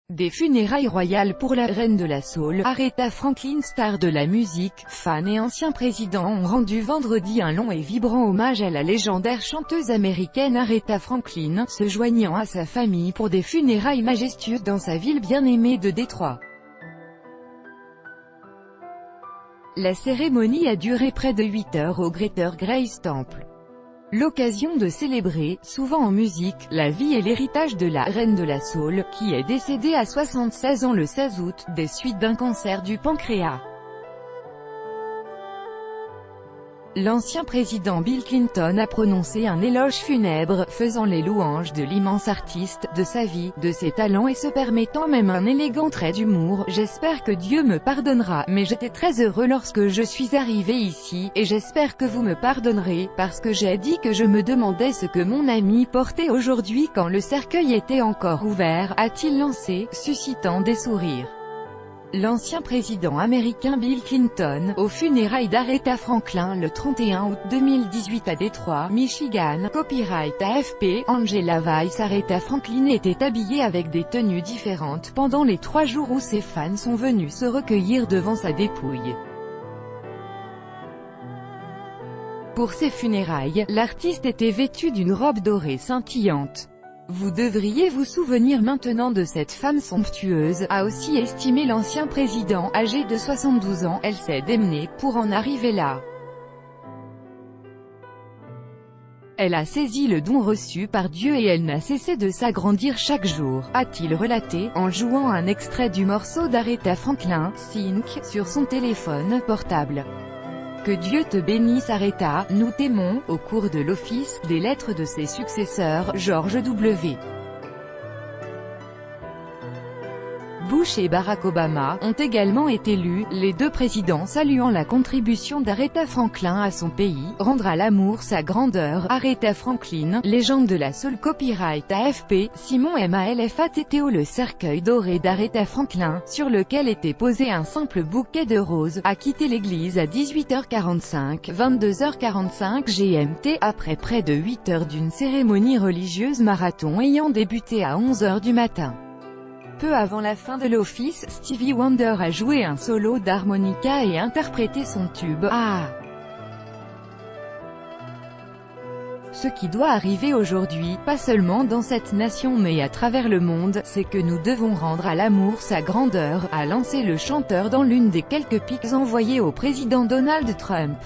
Des funérailles royales pour la reine de la soul, Aretha Franklin, star de la musique, fans et ancien président ont rendu vendredi un long et vibrant hommage à la légendaire chanteuse américaine Aretha Franklin, se joignant à sa famille pour des funérailles majestueuses dans sa ville bien-aimée de Détroit. La cérémonie a duré près de 8 heures au Greater Grace Temple. L'occasion de célébrer, souvent en musique, la vie et l'héritage de la reine de la soul, qui est décédée à 76 ans le 16 août, des suites d'un cancer du pancréas. L'ancien président Bill Clinton a prononcé un éloge funèbre, faisant les louanges de l'immense artiste, de sa vie, de ses talents et se permettant même un élégant trait d'humour. « J'espère que Dieu me pardonnera, mais j'étais très heureux lorsque je suis arrivé ici, et j'espère que vous me pardonnerez, parce que j'ai dit que je me demandais ce que mon ami portait aujourd'hui quand le cercueil était encore ouvert », a-t-il lancé, suscitant des sourires. L'ancien président américain Bill Clinton, aux funérailles d'Aretha Franklin le 31 août 2018 à Détroit, Michigan. Copyright AFP. Angela Weiss. Aretha Franklin était habillée avec des tenues différentes pendant les 3 jours où ses fans sont venus se recueillir devant sa dépouille. Pour ses funérailles, l'artiste était vêtue d'une robe dorée scintillante. Vous devriez vous souvenir maintenant de cette femme somptueuse, a aussi estimé l'ancien président, âgé de 72 ans, elle s'est démenée pour en arriver là. Elle a saisi le don reçu par Dieu et elle n'a cessé de s'agrandir chaque jour, a-t-il relaté, en jouant un extrait du morceau d'Aretha Franklin, Think, sur son téléphone portable. Que Dieu te bénisse Aretha, nous t'aimons. Au cours de l'office, des lettres de ses successeurs, George W. Bush et Barack Obama, ont également été lus, les deux présidents saluant la contribution d'Aretha Franklin à son pays, rendre à l'amour sa grandeur. Aretha Franklin, légende de la soul. Copyright AFP. Simon Malfatto. Le cercueil doré d'Aretha Franklin, sur lequel était posé un simple bouquet de roses, a quitté l'église à 18h45, 22h45 GMT, après près de 8 heures d'une cérémonie religieuse marathon ayant débuté à 11h du matin. Peu avant la fin de l'office, Stevie Wonder a joué un solo d'harmonica et interprété son tube « Ah ». Ce qui doit arriver aujourd'hui, pas seulement dans cette nation mais à travers le monde, c'est que nous devons rendre à l'amour sa grandeur, a lancé le chanteur dans l'une des quelques pics envoyées au président Donald Trump.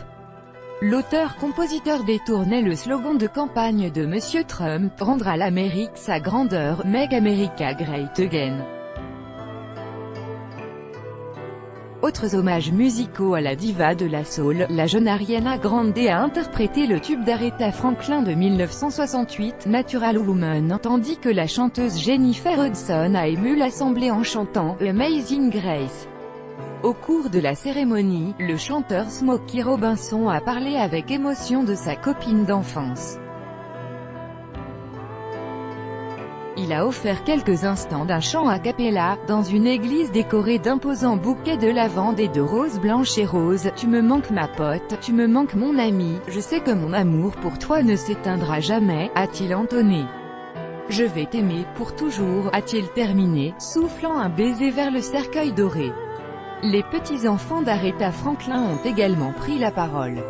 L'auteur-compositeur détournait le slogan de campagne de Monsieur Trump, rendre à l'Amérique sa grandeur, Make America Great Again. Autres hommages musicaux à la diva de la soul, la jeune Ariana Grande a interprété le tube d'Aretha Franklin de 1968, Natural Woman, tandis que la chanteuse Jennifer Hudson a ému l'assemblée en chantant Amazing Grace. Au cours de la cérémonie, le chanteur Smokey Robinson a parlé avec émotion de sa copine d'enfance. Il a offert quelques instants d'un chant a cappella, dans une église décorée d'imposants bouquets de lavande et de roses blanches et roses. Tu me manques ma pote, tu me manques mon ami, je sais que mon amour pour toi ne s'éteindra jamais, a-t-il entonné. Je vais t'aimer pour toujours, a-t-il terminé, soufflant un baiser vers le cercueil doré. Les petits-enfants d'Aretha Franklin ont également pris la parole.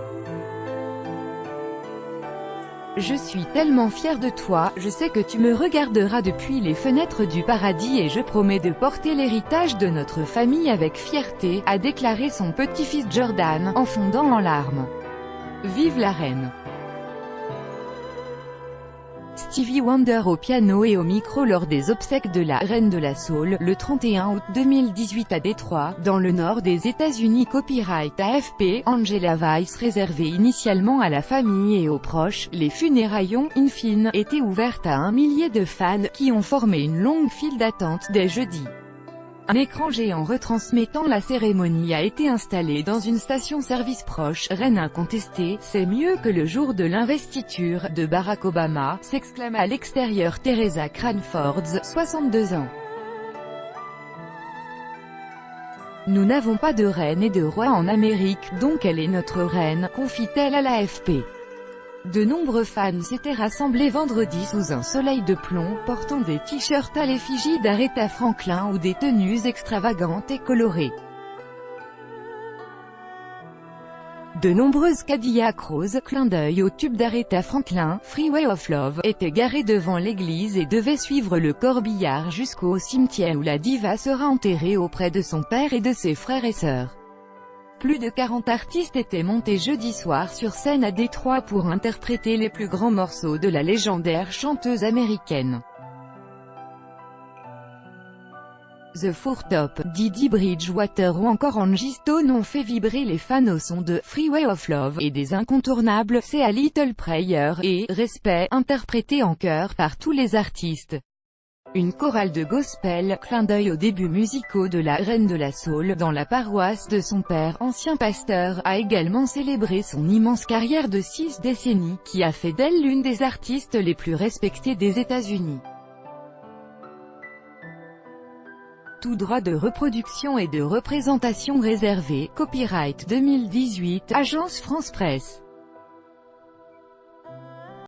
Je suis tellement fière de toi, je sais que tu me regarderas depuis les fenêtres du paradis et je promets de porter l'héritage de notre famille avec fierté, a déclaré son petit-fils Jordan, en fondant en larmes. Vive la reine! Stevie Wonder au piano et au micro lors des obsèques de la reine de la soul, le 31 août 2018 à Détroit, dans le nord des États-Unis. Copyright AFP. Angela Weiss. Réservée initialement à la famille et aux proches, les funérailles ont, in fine, été ouvertes à 1 millier de fans, qui ont formé une longue file d'attente dès jeudi. Un écran géant retransmettant la cérémonie a été installé dans une station-service proche. Reine incontestée, c'est mieux que le jour de l'investiture de Barack Obama, s'exclame à l'extérieur Teresa Cranford, 62 ans. Nous n'avons pas de reine et de roi en Amérique, donc elle est notre reine, confie-t-elle à l'AFP. De nombreux fans s'étaient rassemblés vendredi sous un soleil de plomb, portant des t-shirts à l'effigie d'Aretha Franklin ou des tenues extravagantes et colorées. De nombreuses Cadillac roses, clin d'œil au tube d'Aretha Franklin, Freeway of Love, étaient garées devant l'église et devaient suivre le corbillard jusqu'au cimetière où la diva sera enterrée auprès de son père et de ses frères et sœurs. Plus de 40 artistes étaient montés jeudi soir sur scène à Détroit pour interpréter les plus grands morceaux de la légendaire chanteuse américaine. The Four Top, Didi Bridgewater ou encore Angie Stone ont fait vibrer les fans au son de Freeway of Love et des incontournables C'est a Little Prayer et Respect, interprétés en chœur par tous les artistes. Une chorale de gospel, clin d'œil aux débuts musicaux de la reine de la soul dans la paroisse de son père, ancien pasteur, a également célébré son immense carrière de 6 décennies, qui a fait d'elle l'une des artistes les plus respectées des États-Unis. Tout droit de reproduction et de représentation réservé, copyright 2018, Agence France Presse.